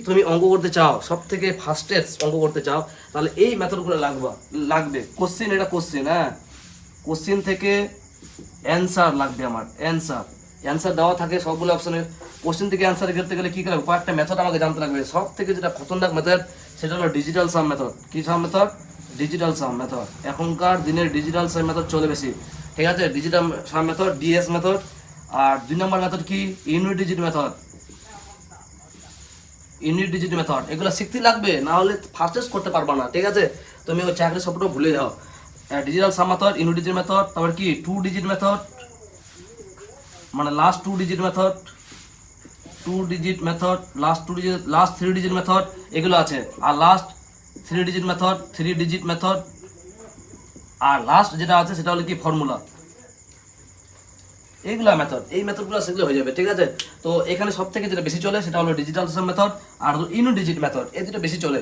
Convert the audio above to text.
তুমি অঙ্ক করতে চাও, সব থেকে ফাস্টেস্ট অঙ্ক করতে চাও, তাহলে এই মেথডগুলো লাগবে। কোশ্চেন, এটা কোশ্চেন, হ্যাঁ, কোশ্চেন থেকে অ্যান্সার লাগবে আমার, অ্যান্সার দেওয়া থাকে সবগুলো অপশনের। কোশ্চেন থেকে অ্যান্সার করতে গেলে কী করে, কয়েকটা মেথড আমাকে জানতে লাগবে। সব থেকে যেটা খতরনাক মেথড সেটা হলো ডিজিটাল সাম মেথড। কী সাম মেথড? Digital sum method. এখনকার দিনের ডিজিটাল সাম মেথড চলে বেশি, ঠিক আছে? Digital sum method, DS method. আর 2 নম্বর মেথড কি? Unit digit method. Unit digit method এগুলো শিখতে লাগবে, না হলে ফাস্টেস্ট করতে পারবা না, ঠিক আছে? তুমি ওই চাকরি সবটা ভুলে যাও। Digital sum method, unit digit method, তারপর কি 2 ডিজিট মেথড, মানে last 2 digit method, 2 digit method, last 2 digit, last 3 digit method, এগুলো আছে। আর last 3 digit method, 3 digit method, আর লাস্ট যেটা আছে সেটা হলো কি ফর্মুলা। এইগুলা মেথড, এই মেথডগুলো শিখলে হয়ে যাবে, ঠিক আছে? তো এখানে সব থেকে যেটা বেশি চলে সেটা হলো ডিজিটাল মেথড আর ইউনিট ডিজিট মেথড, এই দুটো বেশি চলে।